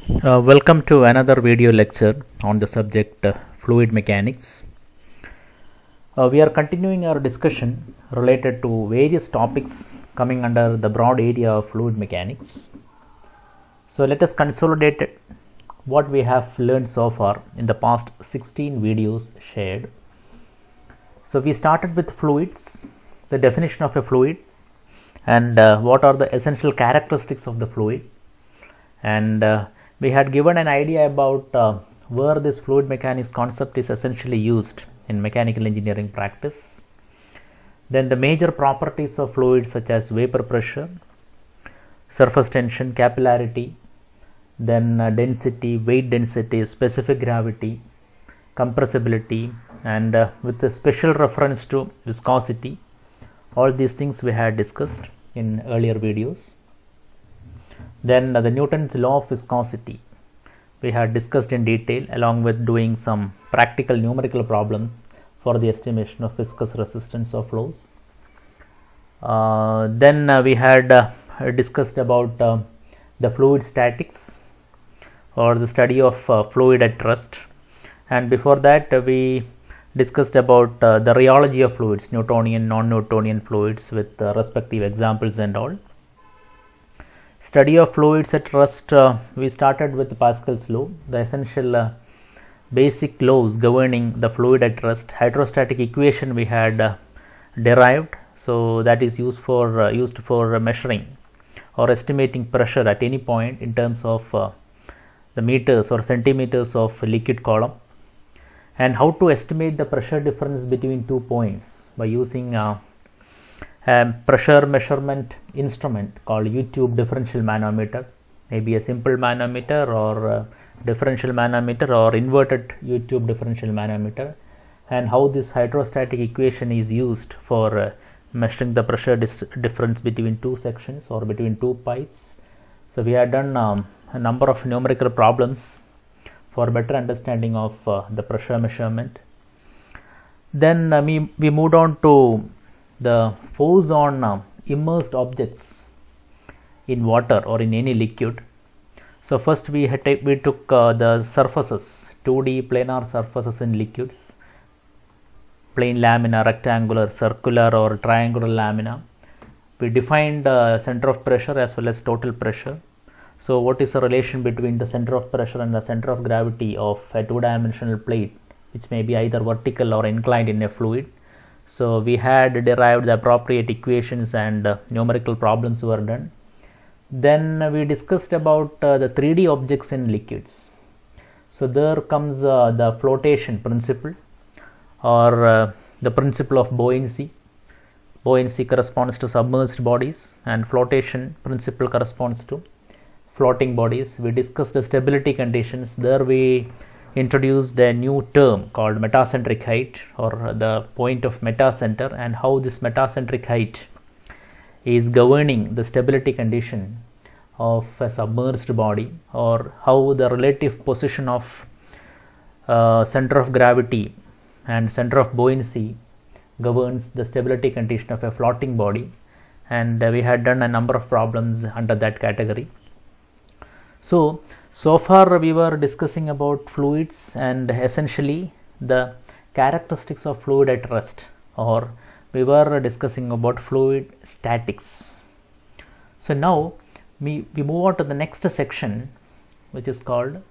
Welcome to another video lecture on the subject fluid mechanics. We are continuing our discussion related to various topics coming under the broad area of fluid mechanics. So let us consolidate what we have learned so far in the past 16 videos shared. So we started with fluids, the definition of a fluid, and what are the essential characteristics of the fluid, and we had given an idea about where this fluid mechanics concept is essentially used in mechanical engineering practice. Then the major properties of fluids such as vapor pressure, surface tension, capillarity, then density, weight density, specific gravity, compressibility, and with a special reference to viscosity. All these things we had discussed in earlier videos. Then the Newton's law of viscosity we had discussed in detail, along with doing some practical numerical problems for the estimation of viscous resistance of flows. Then we had discussed about the fluid statics, or the study of fluid at rest, and before that we discussed about the rheology of fluids, Newtonian, non-Newtonian fluids, with respective examples and all. Study of fluids at rest, we started with Pascal's law, the essential basic laws governing the fluid at rest. Hydrostatic equation we had derived, so that is used for measuring or estimating pressure at any point in terms of the meters or centimeters of liquid column, and how to estimate the pressure difference between 2 points by using a pressure measurement instrument called U-tube differential manometer, maybe a simple manometer or a differential manometer or inverted U-tube differential manometer, and how this hydrostatic equation is used for measuring the pressure difference between two sections or between two pipes. So we had done a number of numerical problems for better understanding of the pressure measurement. Then we moved on to the force on immersed objects in water or in any liquid. So first we took the surfaces, 2D planar surfaces in liquids, plane lamina, rectangular, circular or triangular lamina. We defined center of pressure as well as total pressure. So what is the relation between the center of pressure and the center of gravity of a two-dimensional plate, which may be either vertical or inclined in a fluid? So we had derived the appropriate equations and numerical problems were done. Then we discussed about the 3D objects in liquids. So there comes the flotation principle, or the principle of buoyancy. Buoyancy corresponds to submerged bodies and flotation principle corresponds to floating bodies. We discussed the stability conditions. There we introduced a new term called metacentric height, or the point of metacenter, and how this metacentric height is governing the stability condition of a submerged body, or how the relative position of center of gravity and center of buoyancy governs the stability condition of a floating body, and we had done a number of problems under that category. So far we were discussing about fluids and essentially the characteristics of fluid at rest, or we were discussing about fluid statics. So now we move on to the next section, which is called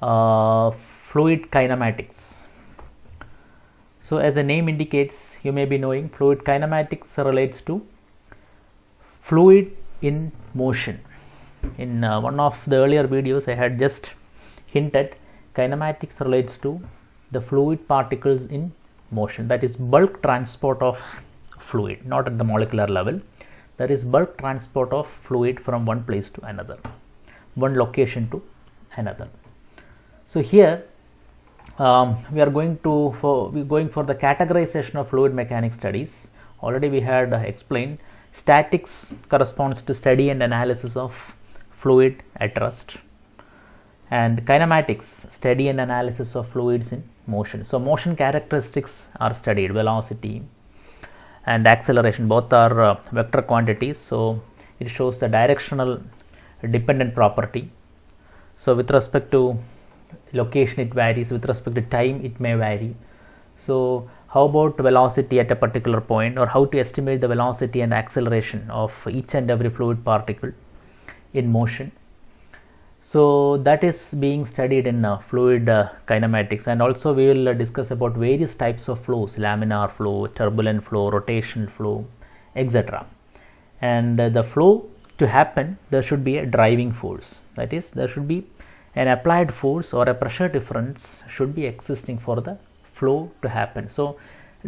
fluid kinematics. So as the name indicates, you may be knowing, fluid kinematics relates to fluid in motion. In one of the earlier videos I had just hinted, kinematics relates to the fluid particles in motion, that is bulk transport of fluid, not at the molecular level. That is bulk transport of fluid from one place to another, one location to another. So here we are going for the categorization of fluid mechanics studies. Already we had explained statics corresponds to study and analysis of fluid at rest, and kinematics, study and analysis of fluids in motion. So motion characteristics are studied, velocity and acceleration, both are vector quantities, so it shows the directional dependent property. So with respect to location it varies, with respect to time it may vary. So how about velocity at a particular point, or how to estimate the velocity and acceleration of each and every fluid particle in motion? So that is being studied in fluid kinematics, and also we will discuss about various types of flows: laminar flow, turbulent flow, rotational flow, etc. And the flow to happen, there should be a driving force, that is, there should be an applied force or a pressure difference should be existing for the flow to happen. So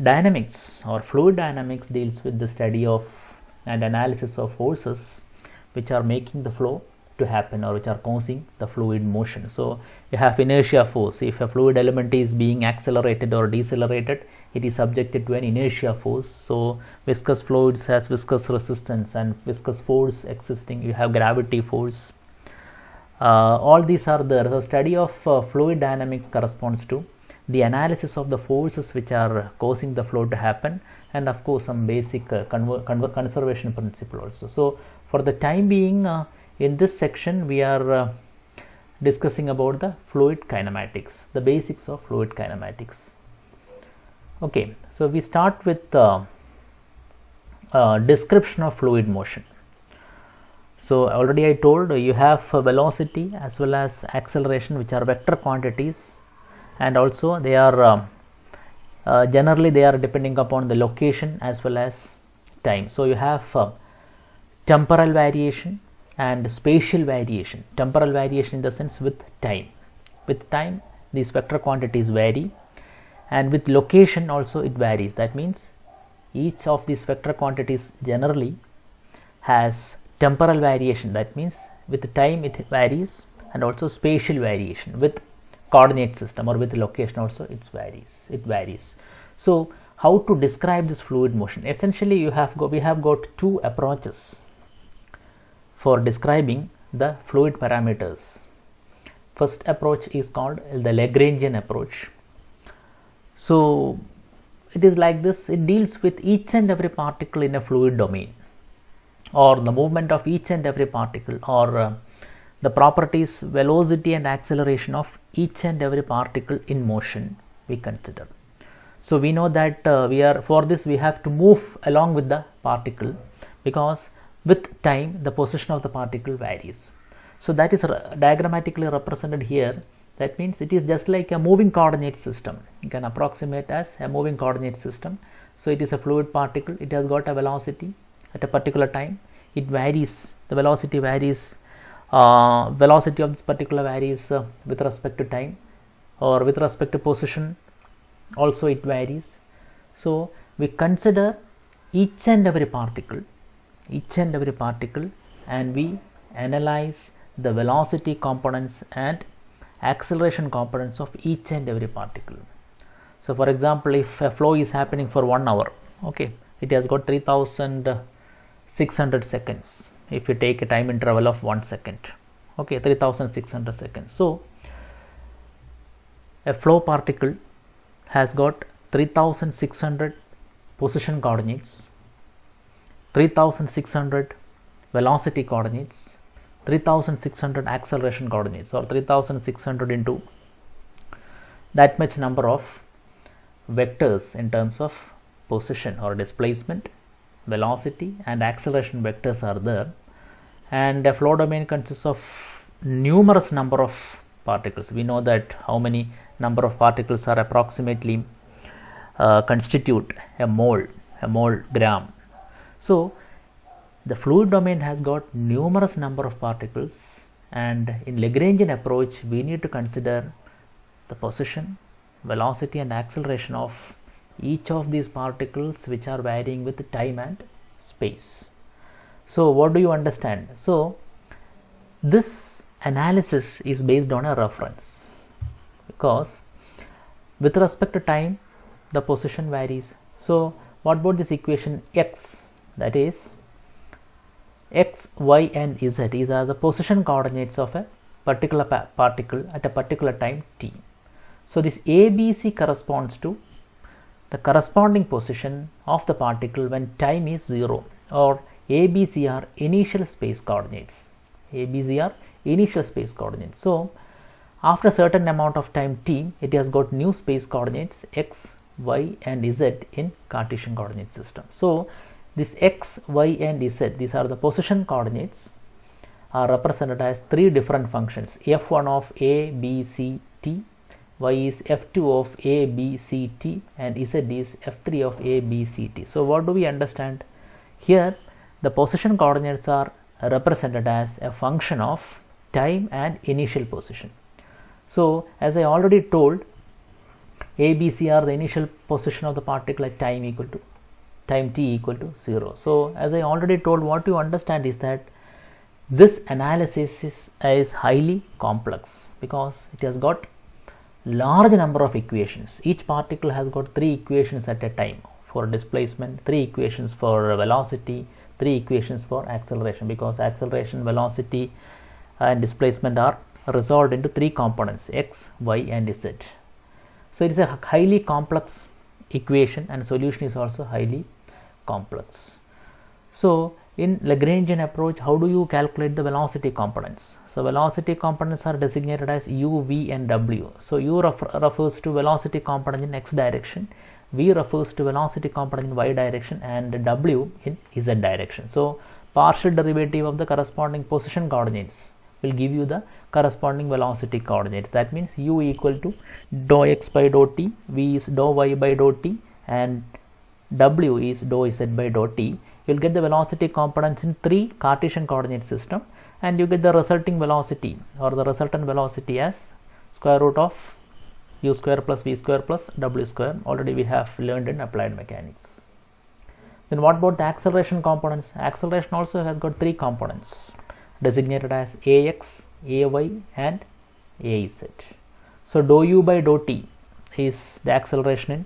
dynamics or fluid dynamics deals with the study of and analysis of forces which are making the flow to happen, or which are causing the fluid motion. So you have inertia force. If a fluid element is being accelerated or decelerated, it is subjected to an inertia force. So viscous fluids has viscous resistance and viscous force existing. You have gravity force. All these are there. So study of fluid dynamics corresponds to the analysis of the forces which are causing the flow to happen, and of course some basic conservation principle also. So for the time being, in this section we are discussing about the fluid kinematics, the basics of fluid kinematics. Okay, so we start with description of fluid motion. So already I told you have velocity as well as acceleration, which are vector quantities, and also they are generally they are depending upon the location as well as time. So you have temporal variation and spatial variation. Temporal variation in the sense with time. With time these vector quantities vary, and with location also it varies. That means each of these vector quantities generally has temporal variation. That means with time it varies, and also spatial variation with coordinate system or with location also it varies. So how to describe this fluid motion? Essentially we have got two approaches for describing the fluid parameters. First approach is called the Lagrangian approach. So it is like this. It deals with each and every particle in a fluid domain, or the movement of each and every particle, or the properties, velocity and acceleration of each and every particle in motion we consider. So we know that for this we have to move along with the particle, because with time the position of the particle varies. So that is diagrammatically represented here. That means it is just like a moving coordinate system. You can approximate as a moving coordinate system. So it is a fluid particle. It has got a velocity at a particular time. It varies. The velocity varies. Velocity of this particular varies with respect to time, or with respect to position also it varies. So we consider each and every particle, and we analyze the velocity components and acceleration components of each and every particle. So for example, if a flow is happening for 1 hour, okay, it has got 3600 seconds. If you take a time interval of 1 second, okay, 3600 seconds. So a flow particle has got 3600 position coordinates, 3600 velocity coordinates, 3600 acceleration coordinates, or 3600 into that much number of vectors in terms of position or displacement, velocity and acceleration vectors are there. And a flow domain consists of numerous number of particles. We know that how many number of particles are approximately constitute a mole gram. So the fluid domain has got numerous number of particles, and in Lagrangian approach we need to consider the position, velocity and acceleration of each of these particles, which are varying with time and space. So what do you understand? So this analysis is based on a reference, because with respect to time the position varies. So what about this equation x, that is x, y and z, these are the position coordinates of a particular particle at a particular time t. So this ABC corresponds to the corresponding position of the particle when time is 0, or ABC are initial space coordinates. ABC are initial space coordinates. So after a certain amount of time t, it has got new space coordinates x, y and z in Cartesian coordinate system. So this x, y and z, these are the position coordinates, are represented as three different functions: f1 of a, b, c, t, y is f2 of a, b, c, t, and z is f3 of a, b, c, t. So what do we understand? Here the position coordinates are represented as a function of time and initial position. So as I already told, a, b, c are the initial position of the particle at time t equal to 0. So as I already told, what you understand is that this analysis is highly complex because it has got large number of equations. Each particle has got 3 equations at a time for displacement, 3 equations for velocity, 3 equations for acceleration, because acceleration, velocity and displacement are resolved into 3 components: x, y and z. So it is a highly complex equation and solution is also highly complex. So in Lagrangian approach, how do you calculate the velocity components? So velocity components are designated as u, v and w. So u refers to velocity component in x direction, v refers to velocity component in y direction, and w in z direction. So partial derivative of the corresponding position coordinates will give you the corresponding velocity coordinates. That means u equal to dou x by dou t, v is dou y by dou t, and w is dou z by dou t. You will get the velocity components in 3 Cartesian coordinate system, and you get the resulting velocity or the resultant velocity as square root of u square plus v square plus w square. Already we have learned in applied mechanics. Then what about the acceleration components? Acceleration also has got 3 components designated as ax, ay and az. So dou u by dou t is the acceleration in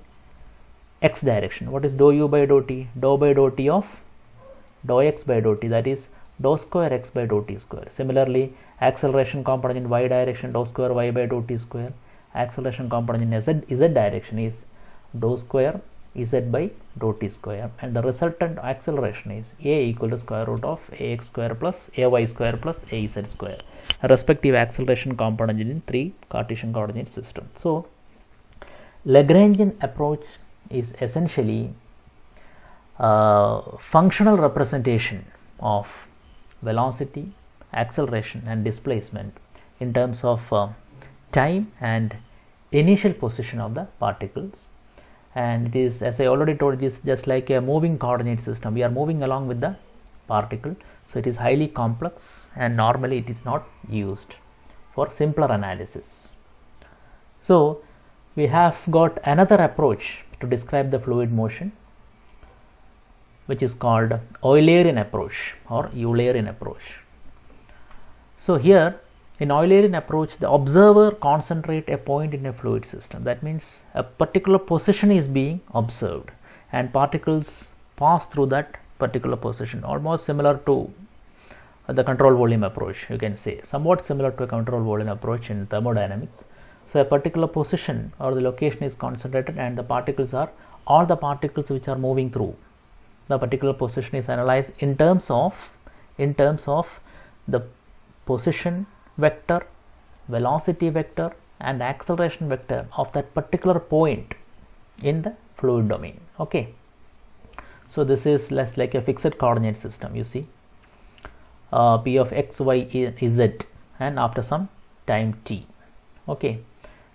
x direction. What is dou u by dou t? Dou by dou t of dou x by dou t, that is dou square x by dou t square. Similarly, acceleration component in y direction, dou square y by dou t square. Acceleration component in z direction is dou square z by dou t square, and the resultant acceleration is a equal to square root of ax square plus ay square plus az square. Respective acceleration component in 3 Cartesian coordinate system. So Lagrangian approach is essentially functional representation of velocity, acceleration and displacement in terms of time and initial position of the particles. And it is, as I already told, it is just like a moving coordinate system. We are moving along with the particle, so it is highly complex and normally it is not used for simpler analysis. So we have got another approach to describe the fluid motion, which is called Eulerian approach or Eulerian approach. So here in Eulerian approach, the observer concentrates a point in a fluid system. That means a particular position is being observed and particles pass through that particular position, almost similar to the control volume approach, you can say, somewhat similar to a control volume approach in thermodynamics. So a particular position or the location is concentrated and the particles are all the particles which are moving through the particular position is analyzed in terms of the position vector, velocity vector and acceleration vector of that particular point in the fluid domain. Okay, so this is less like a fixed coordinate system. You see p of x, y, z and after some time t. Okay,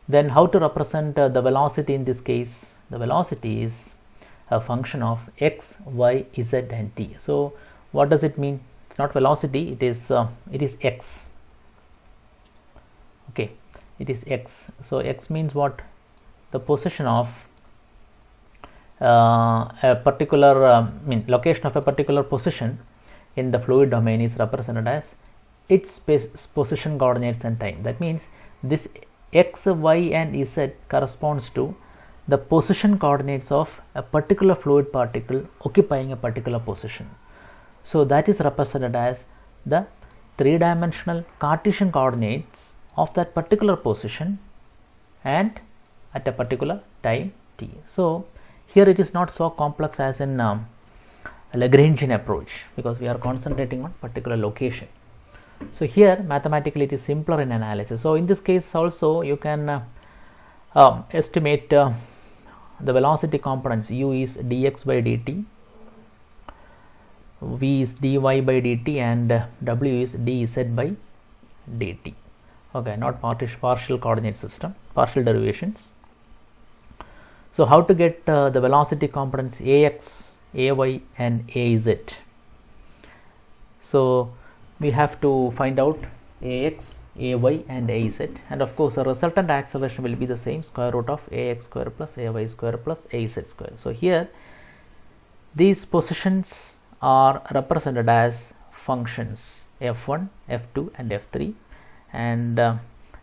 then how to represent the velocity in this case? The velocity is a function of x, y, z and t. So what does it mean? It's not velocity, it is x. Okay, it is x. So x means what? The position of a particular location of a particular position in the fluid domain is represented as its position coordinates and time. That means this x, y and z corresponds to the position coordinates of a particular fluid particle occupying a particular position. So that is represented as the 3-dimensional Cartesian coordinates of that particular position and at a particular time t. So here it is not so complex as in Lagrangian approach because we are concentrating on particular location. So here mathematically it is simpler in analysis. So in this case also you can estimate the velocity components. U is dx by dt, v is dy by dt, and w is dz by dt. Okay, not partial coordinate system, partial derivations. So how to get the velocity components ax, ay and az? So we have to find out ax, ay and az, and of course the resultant acceleration will be the same, square root of ax square plus ay square plus az square. So here these positions are represented as functions f1, f2 and f3, and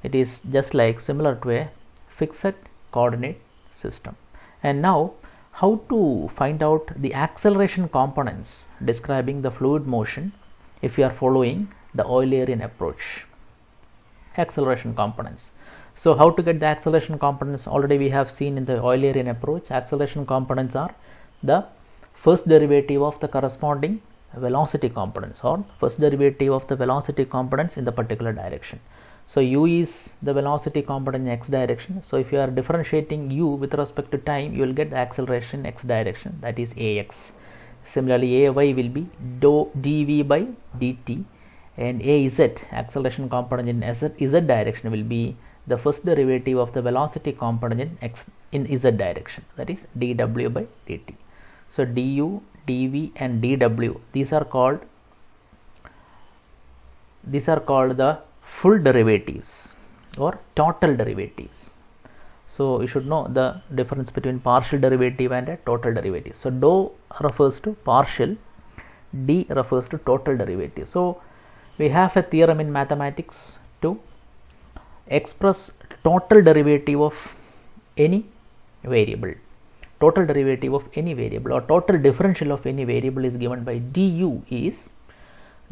it is just like similar to a fixed coordinate system. And now how to find out the acceleration components describing the fluid motion if you are following the Eulerian approach. Acceleration components. So how to get the acceleration components? Already we have seen in the Eulerian approach, acceleration components are the first derivative of the corresponding velocity components, or first derivative of the velocity components in the particular direction. So u is the velocity component in x direction. So if you are differentiating u with respect to time, you will get the acceleration x direction, that is ax. Similarly, ay will be dv by dt, and az, acceleration component in z direction, will be the first derivative of the velocity component in z direction, that is dw by dt. So du, dv and dw, these are called the full derivatives or total derivatives. So you should know the difference between partial derivative and a total derivative. So dou refers to partial, d refers to total derivative. So we have a theorem in mathematics to express total derivative of any variable. Total derivative of any variable or total differential of any variable is given by du is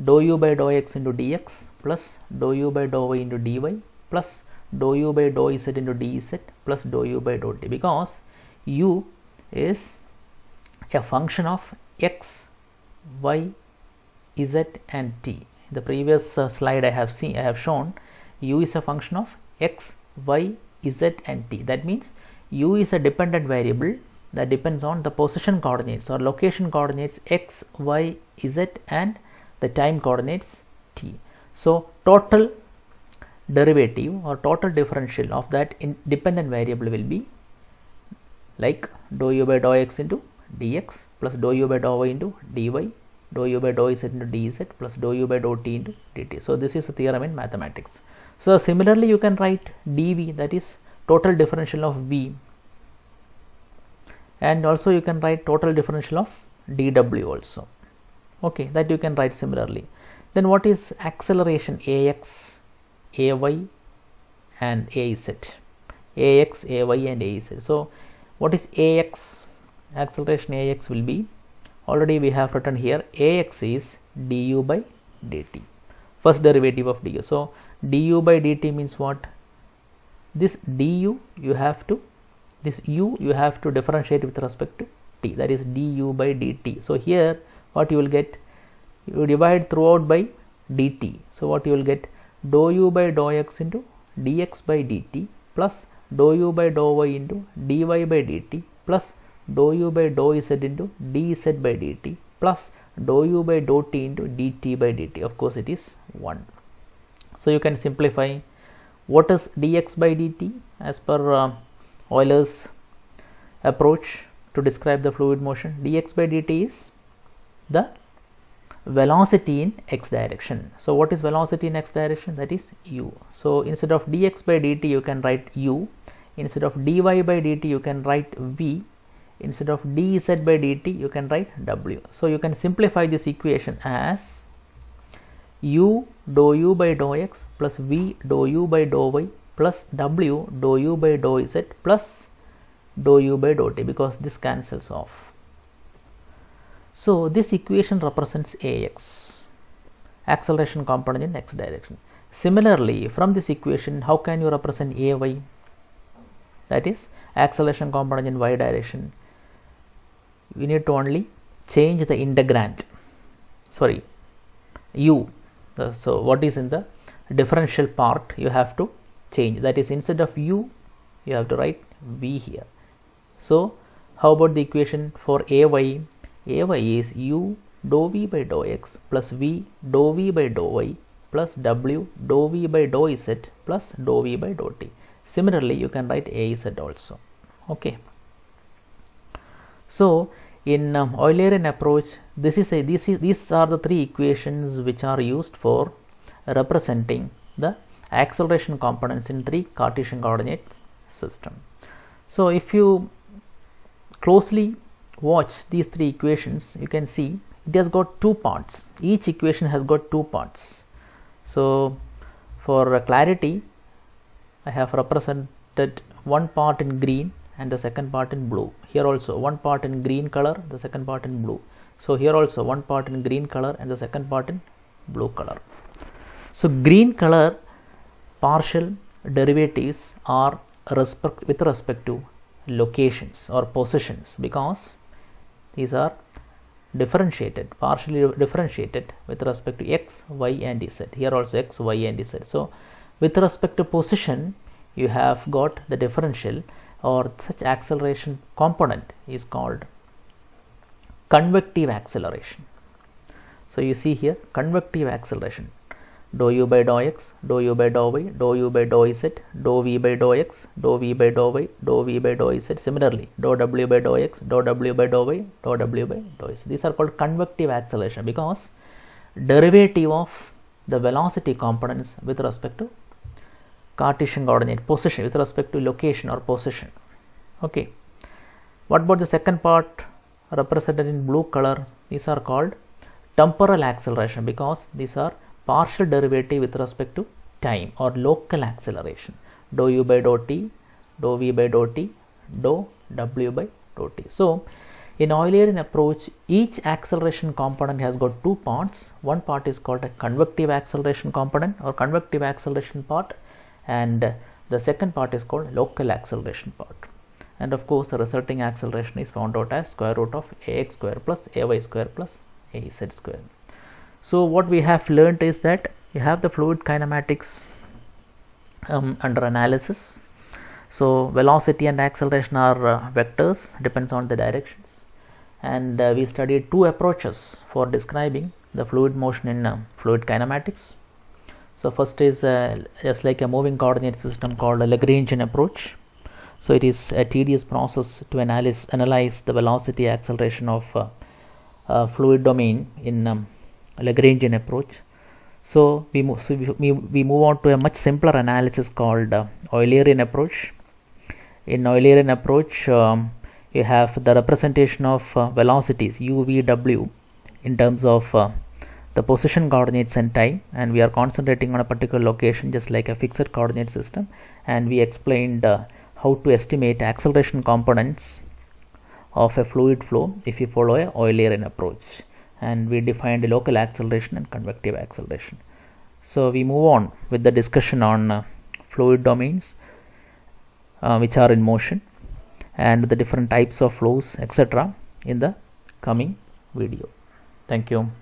dou u by dou x into dx plus dou u by dou y into dy plus dou u by dou z into dz plus dou u by dou t, because u is a function of x, y, z and t. In the previous slide I have shown u is a function of x, y, z and t. That means u is a dependent variable that depends on the position coordinates or location coordinates x, y, z and the time coordinates t. So total derivative or total differential of that independent variable will be like dou u by dou x into dx plus dou u by dou y into dy, dou u by dou z into dz plus dou u by dou t into dt. So this is a theorem in mathematics. So similarly you can write dv, that is total differential of v, and also you can write total differential of dw also. Okay, that you can write similarly. Then what is acceleration ax, ay and az? Ax, ay and az. So what is ax? Acceleration ax will be, already we have written here, ax is du by dt, first derivative of du. So du by dt means what? This du you have to, this u you have to differentiate with respect to t, that is du by dt. So here what you will get, you divide throughout by dt. So what you will get, dou u by dou x into dx by dt plus dou u by dou y into dy by dt plus dou u by dou z into dz by dt plus dou u by dou t into dt by dt. Of course it is 1. So you can simplify what is dx by dt as per Euler's approach to describe the fluid motion. Dx by dt is the velocity in x direction. So what is velocity in x direction? That is u. So instead of dx by dt you can write u, instead of dy by dt you can write v, instead of dz by dt you can write w. So you can simplify this equation as u dou u by dou x plus v dou u by dou y plus w dou u by dou z plus dou u by dou t, because this cancels off. So this equation represents ax, acceleration component in x direction. Similarly, from this equation how can you represent ay? That is acceleration component in y direction. We need to only change the integrand, sorry, u, So what is in the differential part you have to change, that is instead of u you have to write v here. So how about the equation for ay? Ay is u dou v by dou x plus v dou v by dou y plus w dou v by dou z plus dou v by dou t. Similarly you can write az also. Okay. So in Eulerian approach, these are the three equations which are used for representing the acceleration components in three Cartesian coordinate system. So if you closely watch these three equations, you can see it has got two parts. Each equation has got two parts. So for clarity, I have represented one part in green and the second part in blue. Here also one part in green color, the second part in blue. So here also one part in green color and the second part in blue color. So green color partial derivatives are with respect to locations or positions, because these are differentiated, partially differentiated with respect to x, y and z. Here also x, y and z. So with respect to position, you have got the differential or such acceleration component is called convective acceleration. So you see here convective acceleration, dou u by dou x, dou u by dou y, dou u by dou z, dou v by dou x, dou v by dou y, dou v by dou z. Similarly, dou w by dou x, dou w by dou y, dou w by dou z. These are called convective acceleration because derivative of the velocity components with respect to Cartesian coordinate position, with respect to location or position. Okay. What about the second part represented in blue color? These are called temporal acceleration because these are partial derivative with respect to time or local acceleration. Dou u by dou t, dou v by dou t, dou w by dou t. So in Eulerian approach, each acceleration component has got two parts. One part is called a convective acceleration component or convective acceleration part, and the second part is called local acceleration part. And of course the resulting acceleration is found out as square root of ax square plus ay square plus az square. So what we have learned is that you have the fluid kinematics under analysis. So velocity and acceleration are vectors, depends on the directions, and we studied two approaches for describing the fluid motion in fluid kinematics. So first is just like a moving coordinate system called a Lagrangian approach. So it is a tedious process to analyze the velocity acceleration of fluid domain in Lagrangian approach. So we move on to a much simpler analysis called Eulerian approach. In Eulerian approach, you have the representation of velocities u, v, w in terms of the position coordinates and time, and we are concentrating on a particular location just like a fixed coordinate system, and we explained how to estimate acceleration components of a fluid flow if you follow a Eulerian approach, and we defined local acceleration and convective acceleration. So we move on with the discussion on fluid domains which are in motion and the different types of flows, etc. in the coming video. Thank you.